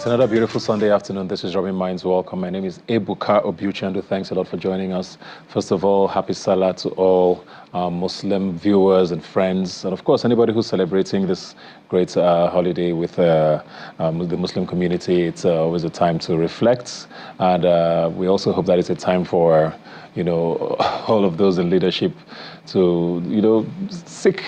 It's another beautiful Sunday afternoon. This is Rubbin Minds. Welcome. My name is Ebuka Obuchendu. Thanks a lot for joining us. First of all, happy Salah to all Muslim viewers and friends, and of course, anybody who's celebrating this great holiday with the Muslim community. It's always a time to reflect, and we also hope that it's a time for, all of those in leadership to, seek,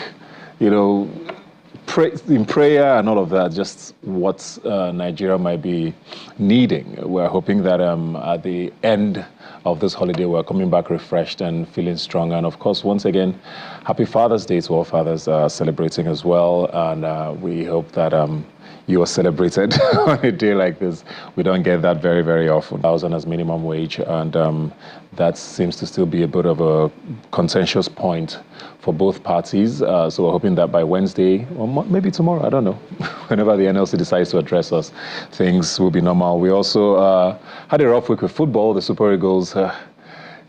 in prayer and all of that, just what Nigeria might be needing. We're hoping that at the end of this holiday, we're coming back refreshed and feeling stronger. And of course, once again, happy Father's Day to all fathers celebrating as well. And we hope that you are celebrated on a day like this. We don't get that very, very often. 1,000 as minimum wage, and that seems to still be a bit of a contentious point for both parties. So we're hoping that by Wednesday, or maybe tomorrow, I don't know, whenever the NLC decides to address us, things will be normal. We also had a rough week with football. The Super Eagles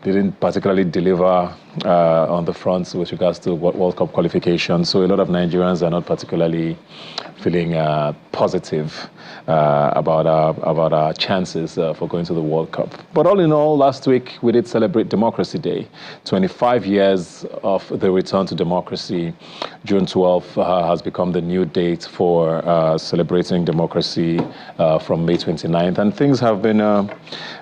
didn't particularly deliver on the front with regards to World Cup qualification. So a lot of Nigerians are not particularly feeling positive about our chances for going to the World Cup. But all in all, last week we did celebrate Democracy Day. 25 years of the return to democracy. June 12th has become the new date for celebrating democracy from May 29th. And things have been a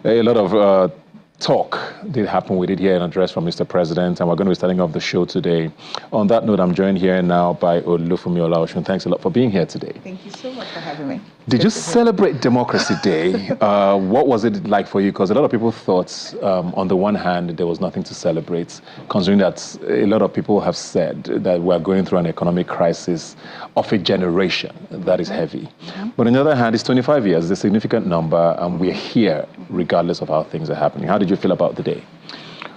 lot of talk did happen. We did hear an address from Mr. President, and we're going to be starting off the show today. On that note, I'm joined here now by Olufumi Olaoshun. Thanks a lot for being here today. Thank you so much for having me. Did you celebrate Democracy Day? What was it like for you? Because a lot of people thought, on the one hand, there was nothing to celebrate, considering that a lot of people have said that we're going through an economic crisis of a generation that is heavy. But on the other hand, it's 25 years, it's a significant number, and we're here regardless of how things are happening. How did you feel about the day?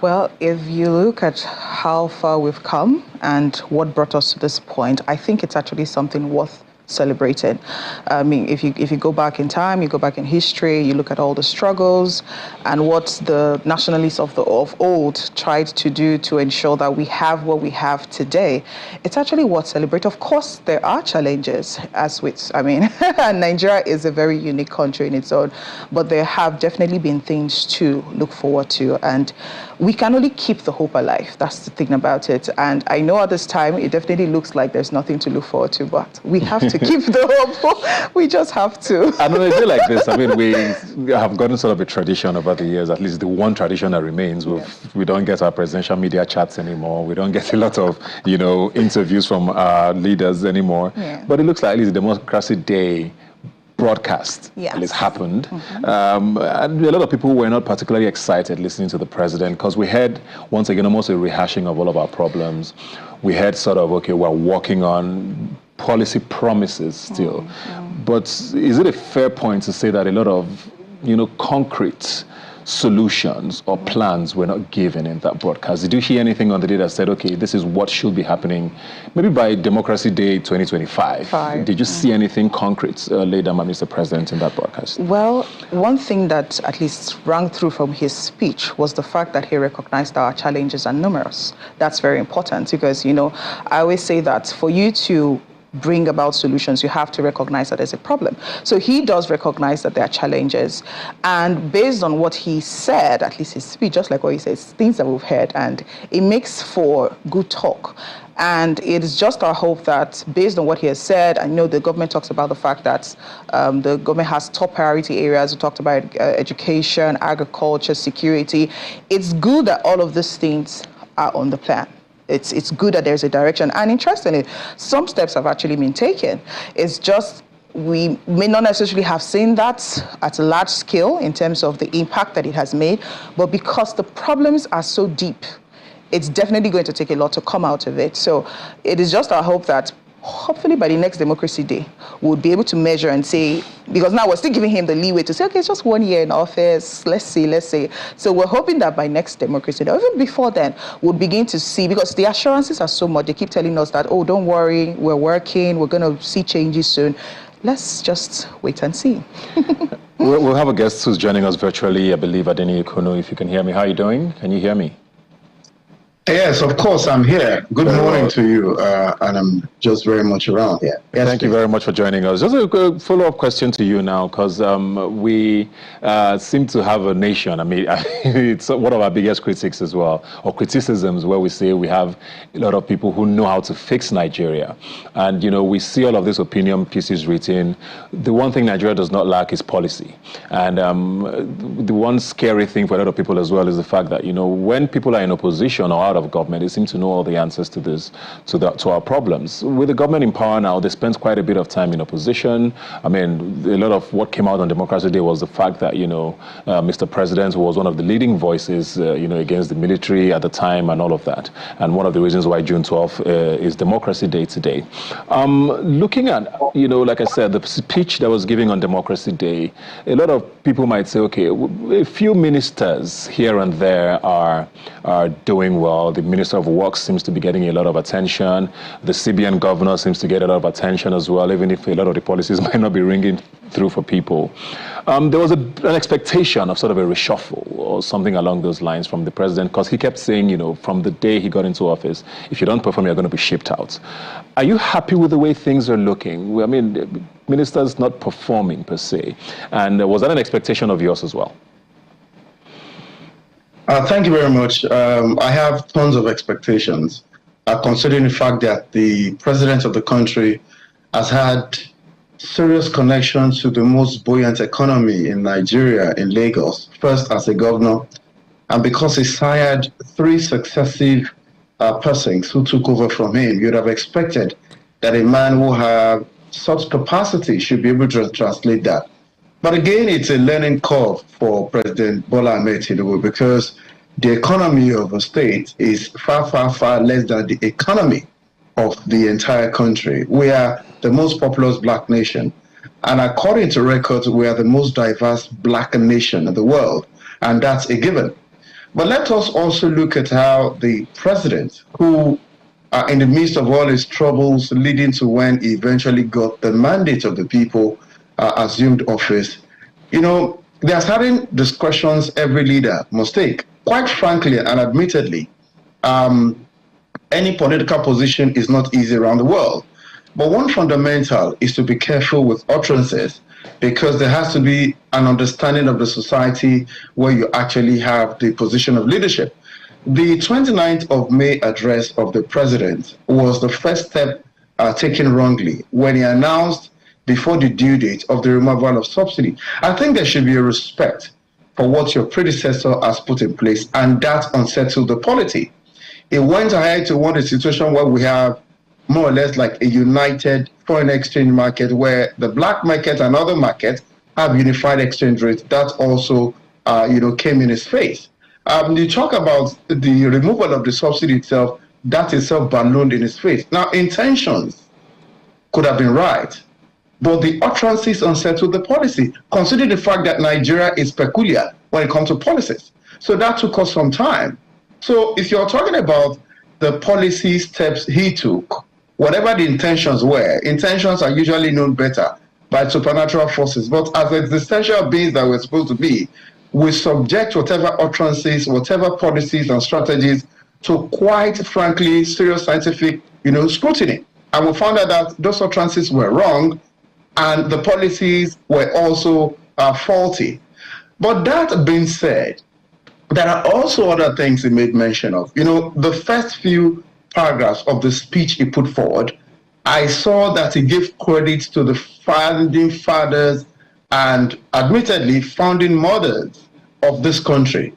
Well, if you look at how far we've come and what brought us to this point, I think it's actually something worth celebrated. I mean, if you go back in time, you go back in history, you look at all the struggles and what the nationalists of old tried to do to ensure that we have what we have today, it's actually worth celebrating. Of course, there are challenges, Nigeria is a very unique country in its own, but there have definitely been things to look forward to, and we can only keep the hope alive. That's the thing about it. And I know at this time, it definitely looks like there's nothing to look forward to, but we have to keep the hope. We just have to. And on a day like this, we have gotten sort of a tradition over the years, at least the one tradition that remains. We don't get our presidential media chats anymore. We don't get a lot of, interviews from our leaders anymore. Yeah. But it looks like at least Democracy Day broadcast at least happened. And a lot of people were not particularly excited listening to the president, because we had, once again, almost a rehashing of all of our problems. We had sort of, okay, we're working on policy promises still. But is it a fair point to say that a lot of, concrete solutions or plans were not given in that broadcast? Did you hear anything on the day that said, okay, this is what should be happening, maybe by Democracy Day 2025? Did you see anything concrete laid down by Mr. President in that broadcast? Well, one thing that at least rang through from his speech was the fact that he recognized our challenges are numerous. That's very important, because, I always say that for you to bring about solutions, you have to recognize that there's a problem. So he does recognize that there are challenges. And based on what he said, at least his speech, just like what he says, things that we've heard, and it makes for good talk. And it is just our hope that, based on what he has said, I know the government talks about the fact that the government has top priority areas. We talked about education, agriculture, security. It's good that all of these things are on the plan. It's good that there's a direction. And interestingly, some steps have actually been taken. It's just we may not necessarily have seen that at a large scale in terms of the impact that it has made, but because the problems are so deep, it's definitely going to take a lot to come out of it. So it is just our hope that hopefully by the next Democracy Day, we'll be able to measure and say, because now we're still giving him the leeway to say, okay, it's just 1 year in office, let's see. So we're hoping that by next Democracy Day, or even before then, we'll begin to see, because the assurances are so much. They keep telling us that, oh, don't worry, we're working, we're going to see changes soon. Let's just wait and see. We'll have a guest who's joining us virtually, I believe, Adeni Ikono, if you can hear me. How are you doing? Can you hear me? Yes, of course, I'm here. Good morning to you, and I'm just very much around here. Yes, Thank you very much for joining us. Just a follow-up question to you now, because we seem to have a nation. I mean, it's one of our biggest critics as well, or criticisms, where we say we have a lot of people who know how to fix Nigeria. And, you know, we see all of these opinion pieces written. The one thing Nigeria does not lack is policy. And the one scary thing for a lot of people as well is the fact that, you know, when people are in opposition or out of government, they seem to know all the answers to this, to our problems. With the government in power now, they spend quite a bit of time in opposition. I mean, a lot of what came out on Democracy Day was the fact that, you know, Mr. President was one of the leading voices, you know, against the military at the time and all of that. And one of the reasons why June 12th is Democracy Day today. Looking at, you know, like I said, the speech that was given on Democracy Day, a lot of people might say, okay, a few ministers here and there are doing well. The Minister of Works seems to be getting a lot of attention. The CBN governor seems to get a lot of attention as well, even if a lot of the policies might not be ringing through for people. There was an expectation of sort of a reshuffle or something along those lines from the president, because he kept saying, you know, from the day he got into office, if you don't perform, you're going to be shipped out. Are you happy with the way things are looking? I mean, ministers not performing per se. And was that an expectation of yours as well? Thank you very much. I have tons of expectations, considering the fact that the president of the country has had serious connections to the most buoyant economy in Nigeria, in Lagos, first as a governor, and because he's hired 3 successive persons who took over from him, you'd have expected that a man who had such capacity should be able to translate that. But again, it's a learning curve for President Bola Ahmed Tinubu, because the economy of a state is far, far, far less than the economy of the entire country. We are the most populous black nation. And according to records, we are the most diverse black nation in the world. And that's a given. But let us also look at how the president, who in the midst of all his troubles leading to when he eventually got the mandate of the people, assumed office, you know, there are certain discretions every leader must take. Quite frankly and admittedly, any political position is not easy around the world. But one fundamental is to be careful with utterances, because there has to be an understanding of the society where you actually have the position of leadership. The 29th of May address of the president was the first step taken wrongly when he announced before the due date of the removal of subsidy. I think there should be a respect for what your predecessor has put in place, and that unsettled the polity. It went ahead to want a situation where we have more or less like a united foreign exchange market, where the black market and other markets have unified exchange rates. That also, you know, came in his face. You talk about the removal of the subsidy itself, that itself ballooned in his face. Now, intentions could have been right, but the utterances unsettled the policy, considering the fact that Nigeria is peculiar when it comes to policies. So that took us some time. So if you're talking about the policy steps he took, whatever the intentions were, intentions are usually known better by supernatural forces. But as existential beings that we're supposed to be, we subject whatever utterances, whatever policies and strategies to, quite frankly, serious scientific, you know, scrutiny. And we found out that those utterances were wrong, and the policies were also faulty. But that being said, there are also other things he made mention of. You know, the first few paragraphs of the speech he put forward, I saw that he gave credit to the founding fathers and, admittedly, founding mothers of this country.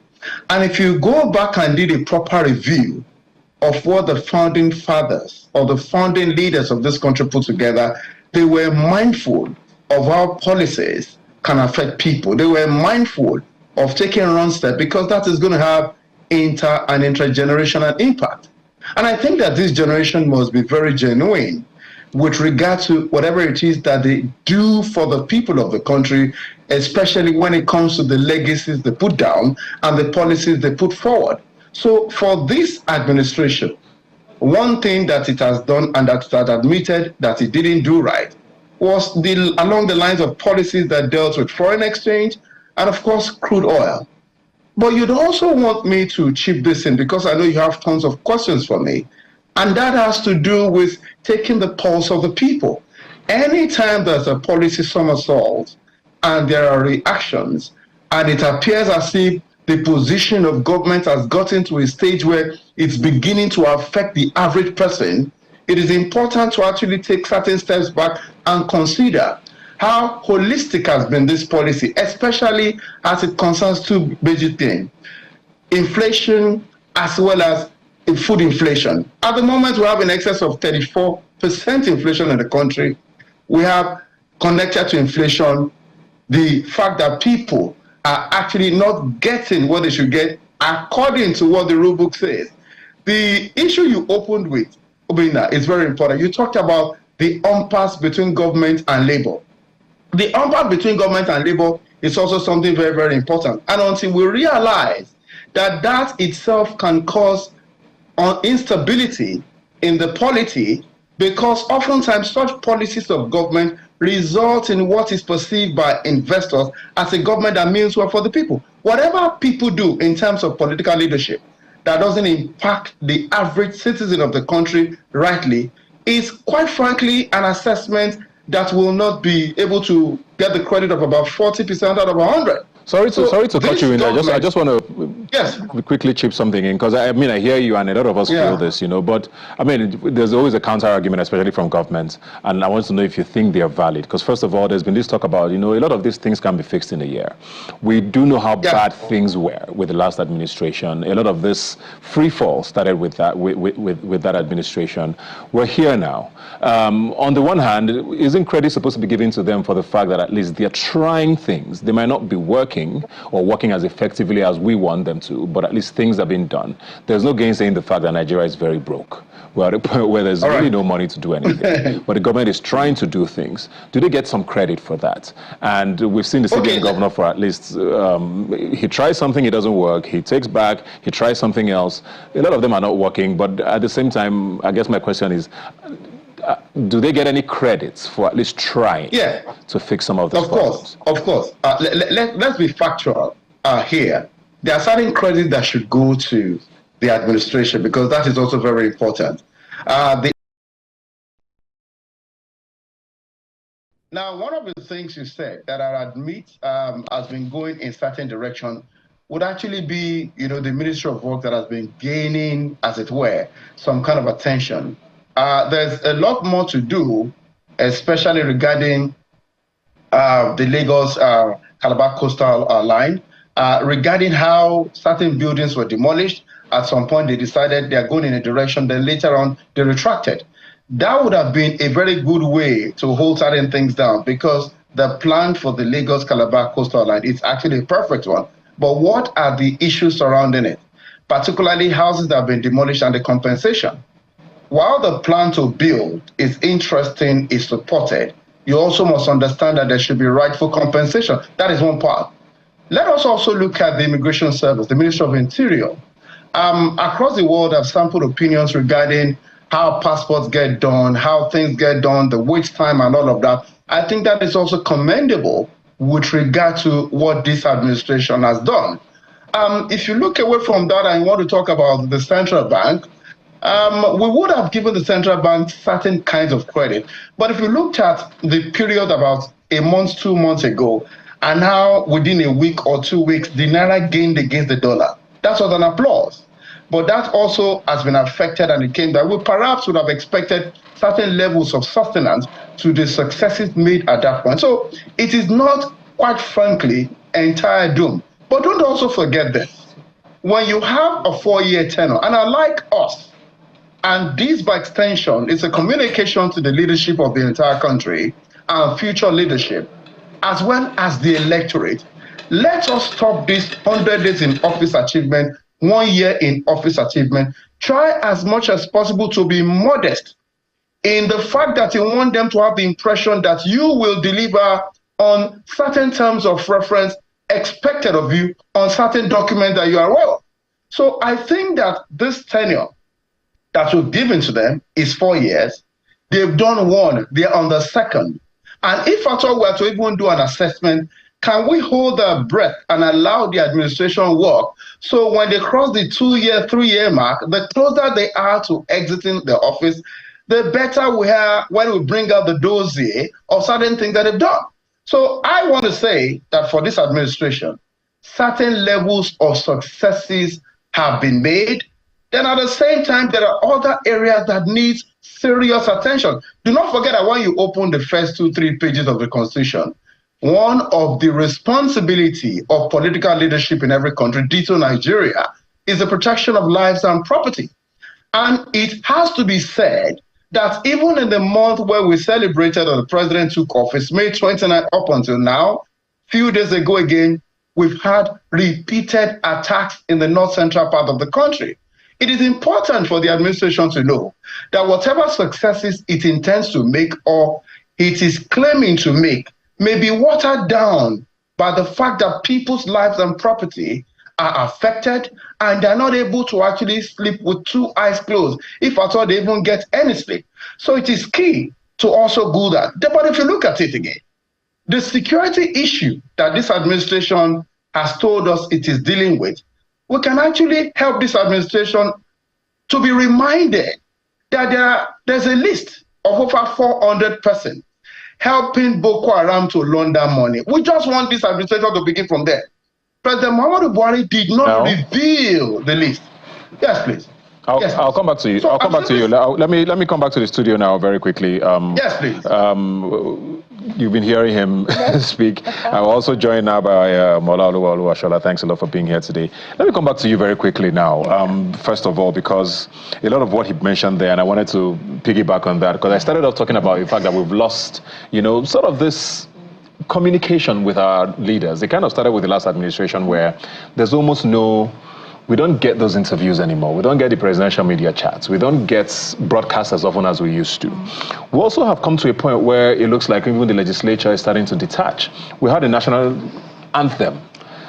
And if you go back and did a proper review of what the founding fathers or the founding leaders of this country put together, they were mindful of how policies can affect people. They were mindful of taking a wrong step, because that is going to have inter- and intergenerational impact. And I think that this generation must be very genuine with regard to whatever it is that they do for the people of the country, especially when it comes to the legacies they put down and the policies they put forward. So for this administration, one thing that it has done, and that it had admitted that it didn't do right, was along the lines of policies that dealt with foreign exchange and, of course, crude oil. But you'd also want me to chip this in because I know you have tons of questions for me. And that has to do with taking the pulse of the people. Anytime there's a policy somersault and there are reactions, and it appears as if the position of government has gotten to a stage where it's beginning to affect the average person, it is important to actually take certain steps back and consider how holistic has been this policy, especially as it concerns two basic things: inflation as well as food inflation. At the moment, we have in excess of 34% inflation in the country. We have, connected to inflation, the fact that people are actually not getting what they should get according to what the rule book says. The issue you opened with, Obina, is very important. You talked about the impasse between government and labor. The impasse between government and labor is also something very, very important. And until we realize that that itself can cause instability in the polity, because oftentimes such policies of government result in what is perceived by investors as a government that means well for the people. Whatever people do in terms of political leadership that doesn't impact the average citizen of the country rightly is, quite frankly, an assessment that will not be able to get the credit of about 40% out of 100. Sorry to cut you in. I just want to quickly chip something in, because I mean, I hear you and a lot of us feel this, but I mean, there's always a counter argument, especially from government, and I want to know if you think they are valid. Because first of all, there's been this talk about, a lot of these things can be fixed in a year. We do know how bad things were with the last administration. A lot of this free fall started with that with that administration. We're here now. On the one hand, isn't credit supposed to be given to them for the fact that at least they're trying things? They might not be working or working as effectively as we want them to, but at least things have been done. There's no gainsaying the fact that Nigeria is very broke, where there's really no money to do anything. But the government is trying to do things. Do they get some credit for that? And we've seen the CBN governor for at least, he tries something, it doesn't work, he takes back, he tries something else. A lot of them are not working, but at the same time, I guess my question is, do they get any credits for at least trying to fix some of these problems? Of course. Let's be factual here. There are certain credits that should go to the administration, because that is also very important. Now, one of the things you said that I admit has been going in certain direction would actually be, the Ministry of Work that has been gaining, as it were, some kind of attention. There's a lot more to do, especially regarding the Lagos-Calabar coastal line, regarding how certain buildings were demolished. At some point, they decided they are going in a direction, then later on, they retracted. That would have been a very good way to hold certain things down, because the plan for the Lagos-Calabar coastal line is actually a perfect one. But what are the issues surrounding it, particularly houses that have been demolished and the compensation? While the plan to build is interesting, is supported, you also must understand that there should be rightful compensation. That is one part. Let us also look at the Immigration Service, the Ministry of Interior. Across the world, I've sampled opinions regarding how passports get done, how things get done, the wait time and all of that. I think that is also commendable with regard to what this administration has done. If you look away from that and you want to talk about the central bank, we would have given the central bank certain kinds of credit. But if you looked at the period about a month, 2 months ago, and how within a week or 2 weeks, the Naira gained against the dollar, that was an applause. But that also has been affected, and it came that we perhaps would have expected certain levels of sustenance to the successes made at that point. So it is not, quite frankly, entire doom. But don't also forget this. When you have a 4-year tenure, and unlike us, and this, by extension, is a communication to the leadership of the entire country and future leadership, as well as the electorate. Let us stop this 100 days in office achievement, 1 year in office achievement. Try as much as possible to be modest in the fact that you want them to have the impression that you will deliver on certain terms of reference expected of you on certain documents that you are aware of. So I think that this tenure that we've given to them is 4 years. They've done one, they're on the second. And if at all we're to even do an assessment, can we hold our breath and allow the administration work? So when they cross the 2-year, 3-year mark, the closer they are to exiting the office, the better we are when we bring out the dossier of certain things that they've done. So I want to say that for this administration, certain levels of successes have been made. Then at the same time, there are other areas that need serious attention. Do not forget that when you open the first 2-3 pages of the Constitution, one of the responsibility of political leadership in every country, ditto Nigeria, is the protection of lives and property. And it has to be said that even in the month where we celebrated that the president took office, May 29 up until now, few days ago again, we've had repeated attacks in the north-central part of the country. It is important for the administration to know that whatever successes it intends to make or it is claiming to make may be watered down by the fact that people's lives and property are affected and they're not able to actually sleep with 2 eyes closed, if at all they even get any sleep. So it is key to also do that. But if you look at it again, the security issue that this administration has told us it is dealing with, we can actually help this administration to be reminded that there's a list of over 400 persons helping Boko Haram to launder money. We just want this administration to begin from there. President Muhammadu Buhari did not reveal the list. Yes, please. I'll come back to you. So I'll come back to you. Let me come back to the studio now very quickly. Yes, please. You've been hearing him speak. I'm also joined now by Mola Oluwashola. Thanks a lot for being here today. Let me come back to you very quickly now. First of all, because a lot of what he mentioned there, and I wanted to piggyback on that, because I started off talking about the fact that we've lost, sort of this communication with our leaders. It kind of started with the last administration where there's almost we don't get those interviews anymore. We don't get the presidential media chats. We don't get broadcasts as often as we used to. We also have come to a point where it looks like even the legislature is starting to detach. We had a national anthem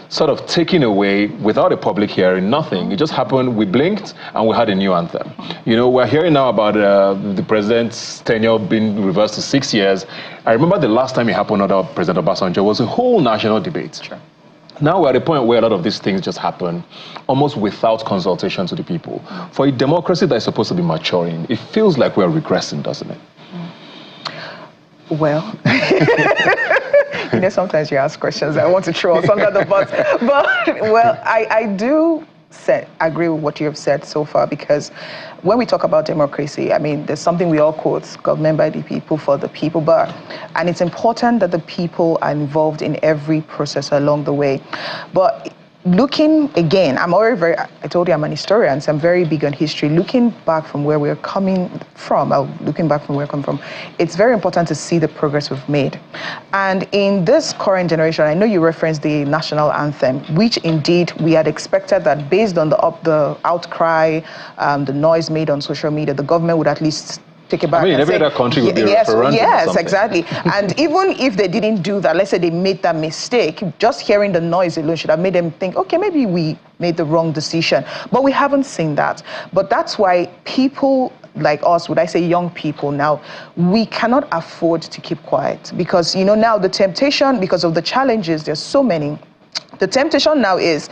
sort of taken away without a public hearing, nothing. It just happened, we blinked, and we had a new anthem. We're hearing now about the president's tenure being reversed to 6 years. I remember the last time it happened under President Obasanjo was a whole national debate. Sure. Now we're at a point where a lot of these things just happen almost without consultation to the people. For a democracy that is supposed to be maturing, it feels like we're regressing, doesn't it? Well, sometimes you ask questions I want to throw us under the bus. But, well, I do agree with what you have said so far, because when we talk about democracy, I mean, there's something we all quote, government by the people, for the people, and it's important that the people are involved in every process along the way. But looking again, I told you I'm an historian, so I'm very big on history. Looking back from where we're coming from, it's very important to see the progress we've made. And in this current generation, I know you referenced the national anthem, which indeed we had expected that based on the outcry, the noise made on social media, the government would at least take it back. I mean, every other country would be referendum. Yes, exactly. And even if they didn't do that, let's say they made that mistake, just hearing the noise alone should have made them think, okay, maybe we made the wrong decision. But we haven't seen that. But that's why people like us, would I say young people now, we cannot afford to keep quiet. Because, now the temptation, because of the challenges, there's so many, the temptation now is,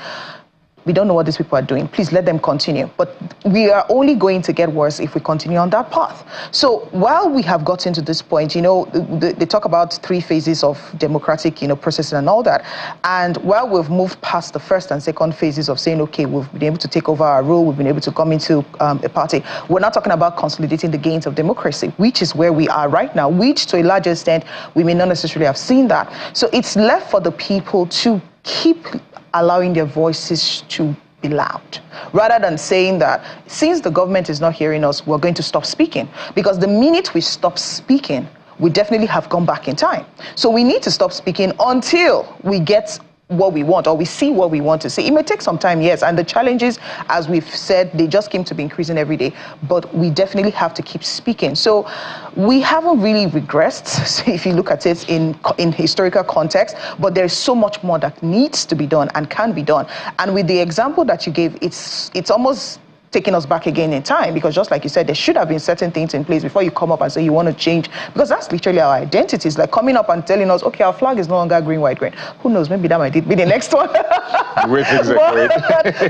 we don't know what these people are doing. Please let them continue. But we are only going to get worse if we continue on that path. So while we have gotten to this point, they talk about 3 phases of democratic, processing and all that. And while we've moved past the first and second phases of saying, okay, we've been able to take over our role, we've been able to come into a party, we're not talking about consolidating the gains of democracy, which is where we are right now, which to a large extent, we may not necessarily have seen that. So it's left for the people to keep allowing their voices to be loud, rather than saying that since the government is not hearing us, we're going to stop speaking. Because the minute we stop speaking, we definitely have gone back in time. So we need to stop speaking until we get what we want, or we see what we want to see. It may take some time, yes, and the challenges, as we've said, they just seem to be increasing every day, but we definitely have to keep speaking. So we haven't really regressed, if you look at it in historical context, but there's so much more that needs to be done and can be done. And with the example that you gave, it's almost taking us back again in time, because just like you said, there should have been certain things in place before you come up and say you want to change, because that's literally our identity. It's like coming up and telling us, okay, our flag is no longer green, white, green. Who knows, maybe that might be the next one. The way things are going.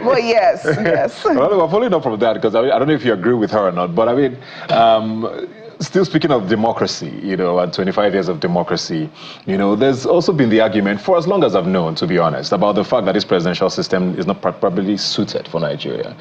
But yes, yes. Well, I'm following up from that, because I don't know if you agree with her or not, but I mean, still speaking of democracy, and 25 years of democracy, there's also been the argument, for as long as I've known, to be honest, about the fact that this presidential system is not properly suited for Nigeria.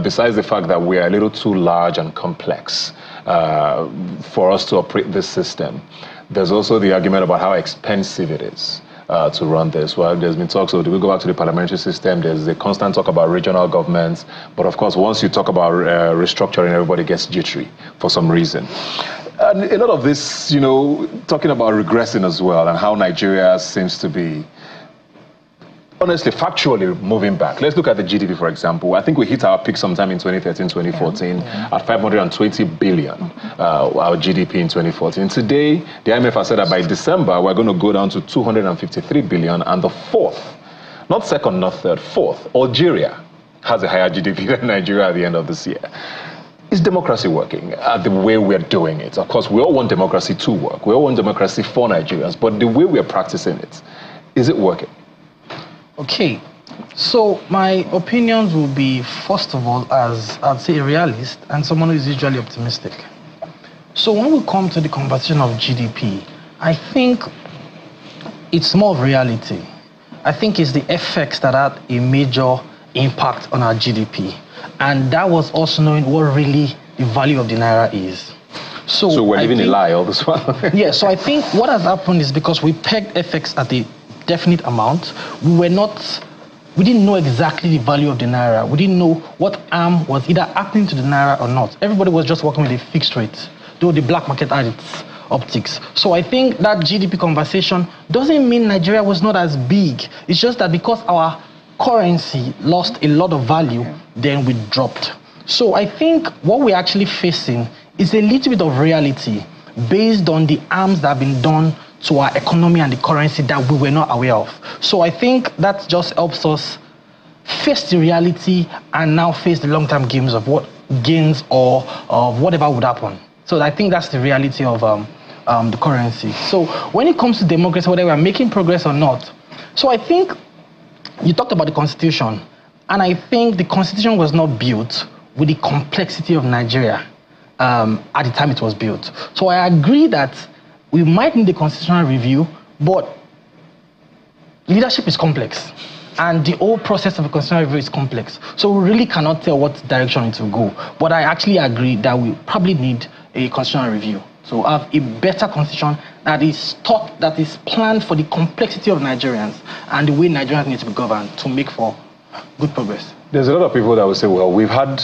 Besides the fact that we are a little too large and complex for us to operate this system, there's also the argument about how expensive it is to run this. Well, there's been talk, so do we go back to the parliamentary system? There's a constant talk about regional governments. But of course, once you talk about restructuring, everybody gets jittery for some reason. And a lot of this, talking about regressing as well, and how Nigeria seems to be, honestly, factually moving back. Let's look at the GDP, for example. I think we hit our peak sometime in 2013, 2014, at 520 billion, our GDP in 2014. Today, the IMF has said that by December, we're going to go down to 253 billion, and the fourth, not second, not third, fourth, Algeria has a higher GDP than Nigeria at the end of this year. Is democracy working the way we're doing it? Of course, we all want democracy to work. We all want democracy for Nigerians, but the way we're practicing it, is it working? Okay, so my opinions will be, first of all, as I'd say a realist and someone who is usually optimistic. So when we come to the conversation of GDP, I think it's more of reality. I think it's the effects that had a major impact on our GDP. And that was also knowing what really the value of the Naira is. So we're living a lie all this while. Yeah, so I think what has happened is because we pegged FX at a definite amount, we didn't know exactly the value of the Naira. We didn't know what harm was either happening to the Naira or not. Everybody was just working with a fixed rate, though the black market had its optics. So I think that GDP conversation doesn't mean Nigeria was not as big. It's just that because our currency lost a lot of value, then we dropped. So I think what we're actually facing is a little bit of reality based on the harms that have been done to our economy and the currency that we were not aware of. So I think that just helps us face the reality and now face the long-term gains of what gains or whatever would happen. So I think that's the reality of the currency. So when it comes to democracy, whether we're making progress or not, so I think you talked about the Constitution, and I think the Constitution was not built with the complexity of Nigeria at the time it was built. So I agree that we might need a constitutional review, but leadership is complex. And the whole process of a constitutional review is complex. So we really cannot tell what direction it will go. But I actually agree that we probably need a constitutional review. So have a better constitution that is taught, that is planned for the complexity of Nigerians and the way Nigerians need to be governed to make for good progress. There's a lot of people that will say, well, we've had,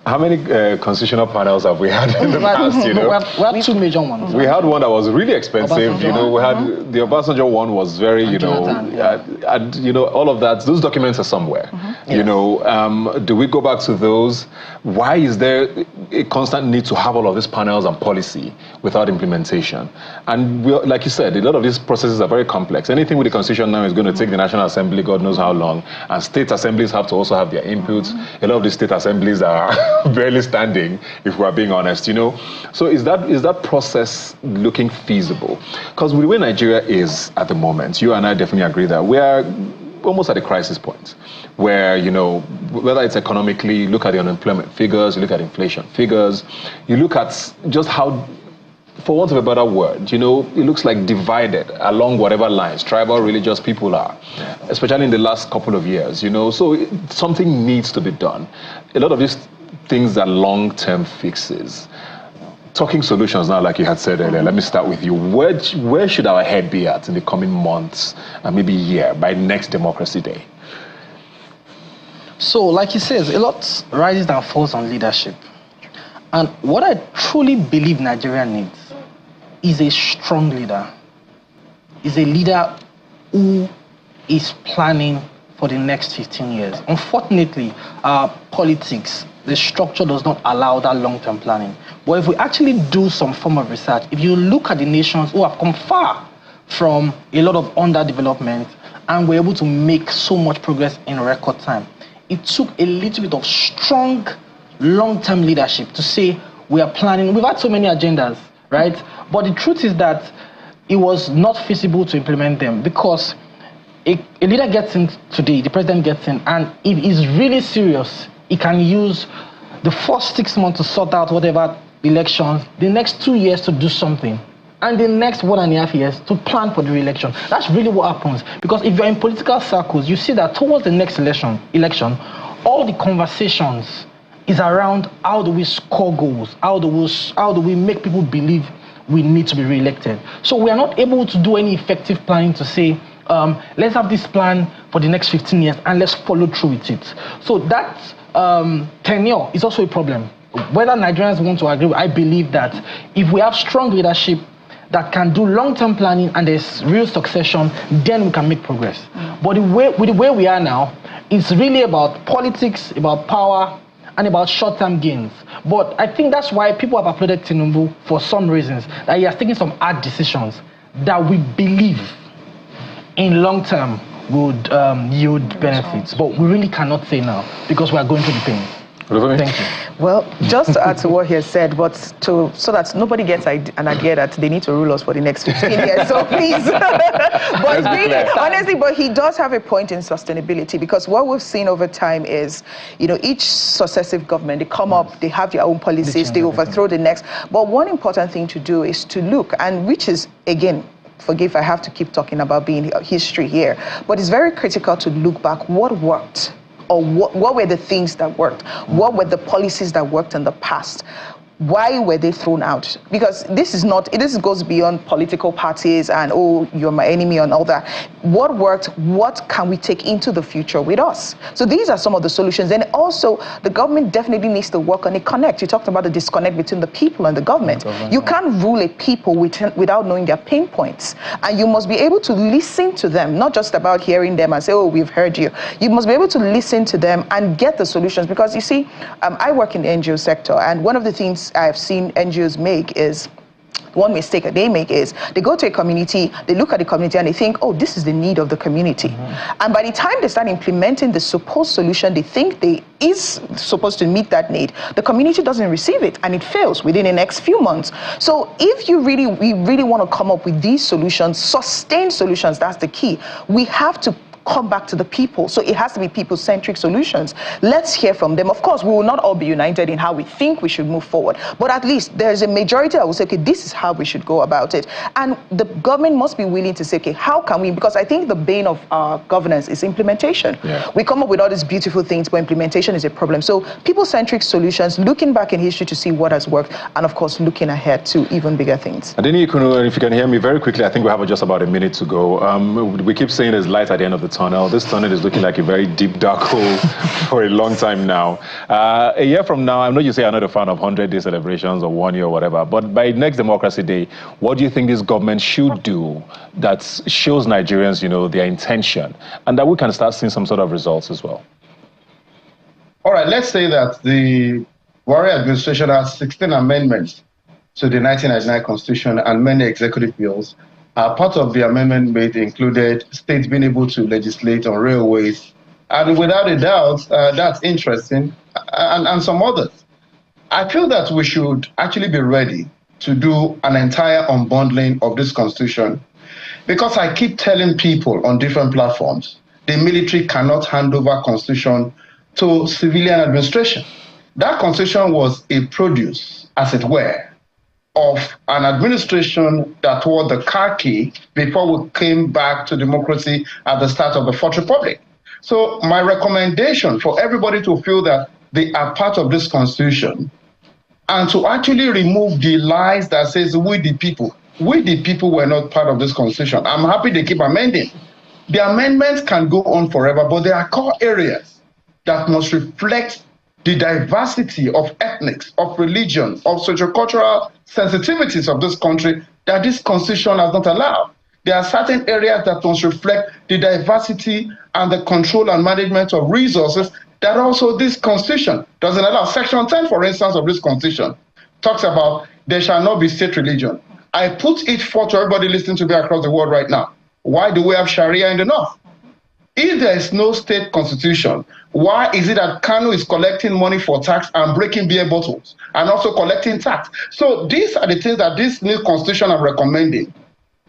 how many constitutional panels have we had in the past, We have two major ones. We had one that was really expensive, we had, the Obasanjo one was very, and all of that, those documents are somewhere, do we go back to those? Why is there a constant need to have all of these panels and policy without implementation? And like you said, a lot of these processes are very complex. Anything with the Constitution now is going to take the National Assembly, God knows how long, and state assemblies have to also have their inputs. A lot of these state assemblies are barely standing, if we're being honest, So is that process looking feasible? Because with the way Nigeria is at the moment, you and I definitely agree that we are almost at a crisis point where, whether it's economically, look at the unemployment figures, you look at inflation figures, you look at just how, for want of a better word, it looks like divided along whatever lines tribal, religious people are, especially in the last couple of years, So something needs to be done. A lot of these things are long-term fixes. Talking solutions now, like you had said earlier, let me start with you. Where should our head be at in the coming months and maybe year by next Democracy Day? So, like he says, a lot rises and falls on leadership. And what I truly believe Nigeria needs is a strong leader. Is a leader who is planning for the next 15 years. Unfortunately, politics, the structure does not allow that long-term planning. But if we actually do some form of research, if you look at the nations who have come far from a lot of underdevelopment and were able to make so much progress in record time, it took a little bit of strong long-term leadership to say we are planning. We've had so many agendas, right? But the truth is that it was not feasible to implement them because a leader gets in today, the president gets in, and it is really serious. He can use the first 6 months to sort out whatever elections, the next 2 years to do something, and the next 1.5 years to plan for the re-election. That's really what happens. Because if you're in political circles, you see that towards the next election, all the conversations is around how do we score goals, how do we make people believe we need to be re-elected. So we are not able to do any effective planning to say, let's have this plan for the next 15 years and let's follow through with it. So that tenure is also a problem. Whether Nigerians want to agree, I believe that if we have strong leadership that can do long-term planning and there's real succession, then we can make progress. But with the way we are now, it's really about politics, about power, and about short-term gains. But I think that's why people have applauded Tinubu for some reasons, that he has taken some hard decisions that we believe in long-term would yield benefits. But we really cannot say now because we are going through the pain. Thank you. Well, just to add to what he has said, but so that nobody gets an idea that they need to rule us for the next 15 years, so please. But really, honestly, but he does have a point in sustainability, because what we've seen over time is, each successive government, they come up, they have their own policies, they overthrow the next. But one important thing to do is to look, and which is, again, forgive, I have to keep talking about being history here, but it's very critical to look back what worked. Or what were the things that worked? What were the policies that worked in the past? Why were they thrown out? Because this goes beyond political parties and, oh, you're my enemy and all that. What worked? What can we take into the future with us? So these are some of the solutions. And also, the government definitely needs to work on a connect. You talked about the disconnect between the people and the government. You can't rule a people without knowing their pain points. And you must be able to listen to them, not just about hearing them and say, oh, we've heard you. You must be able to listen to them and get the solutions. Because you see, I work in the NGO sector, and one of the things I've seen NGOs make is, one mistake that they make is they go to a community, they look at the community and they think, oh, this is the need of the community. And by the time they start implementing the supposed solution they think is supposed to meet that need, the community doesn't receive it and it fails within the next few months. So if we really want to come up with these solutions, sustained solutions, that's the key. We have to come back to the people. So it has to be people-centric solutions. Let's hear from them. Of course, we will not all be united in how we think we should move forward, but at least there's a majority that will say, okay, this is how we should go about it. And the government must be willing to say, okay, how can we, because I think the bane of our governance is implementation. We come up with all these beautiful things, but implementation is a problem. So people-centric solutions, looking back in history to see what has worked, and of course, looking ahead to even bigger things. Adeni Ikunu, if you can hear me very quickly, I think we have just about a minute to go. We keep saying there's light at the end of the tunnel. This tunnel is looking like a very deep, dark hole for a long time now. A year from now, I know you say I'm not a fan of 100-day celebrations or 1 year or whatever, but by next Democracy Day, what do you think this government should do that shows Nigerians, their intention, and that we can start seeing some sort of results as well? All right, let's say that the Buhari administration has 16 amendments to the 1999 Constitution and many executive bills. Part of the amendment made included states being able to legislate on railways, and without a doubt, that's interesting, and some others. I feel that we should actually be ready to do an entire unbundling of this constitution, because I keep telling people on different platforms, the military cannot hand over constitution to civilian administration. That constitution was a produce, as it were, of an administration that wore the khaki before we came back to democracy at the start of the Fourth Republic. So my recommendation for everybody to feel that they are part of this constitution and to actually remove the lies that says we the people were not part of this constitution. I'm happy they keep amending. The amendments can go on forever, but there are core areas that must reflect the diversity of ethnics, of religion, of sociocultural sensitivities of this country that this constitution has not allowed. There are certain areas that must reflect the diversity and the control and management of resources that also this constitution doesn't allow. Section 10, for instance, of this constitution talks about there shall not be state religion. I put it forth to everybody listening to me across the world right now. Why do we have Sharia in the north? If there is no state constitution, why is it that Kano is collecting money for tax and breaking beer bottles and also collecting tax? So these are the things that this new constitution I'm recommending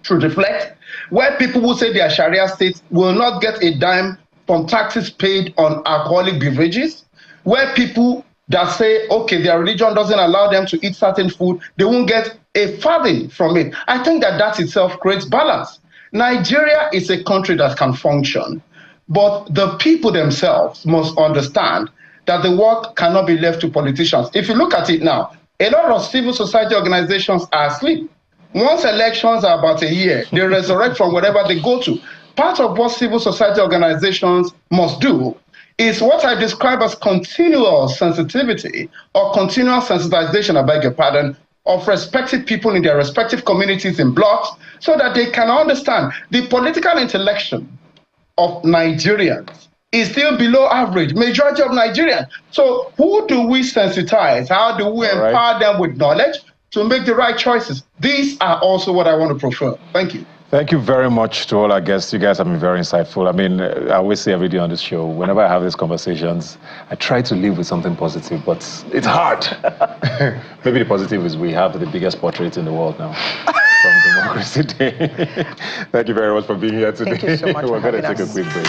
should reflect, where people who say they are Sharia states will not get a dime from taxes paid on alcoholic beverages, where people that say, okay, their religion doesn't allow them to eat certain food, they won't get a farthing from it. I think that itself creates balance. Nigeria is a country that can function, but the people themselves must understand that the work cannot be left to politicians. If you look at it now, a lot of civil society organizations are asleep. Once elections are about a year, they resurrect from wherever they go to. Part of what civil society organizations must do is what I describe as continual sensitivity or continual sensitization, I beg your pardon, of respective people in their respective communities in blocks, so that they can understand the political intellection of Nigerians is still below average, majority of Nigerians. So who do we sensitize? How do we empower them with knowledge to make the right choices? These are also what I want to prefer. Thank you. Thank you very much to all our guests. You guys have been very insightful. I mean, I always say every day on this show, whenever I have these conversations, I try to live with something positive, but it's hard. Maybe the positive is we have the biggest portrait in the world now from Democracy Day. Thank you very much for being here today. Thank you so much. We're going to take a quick break.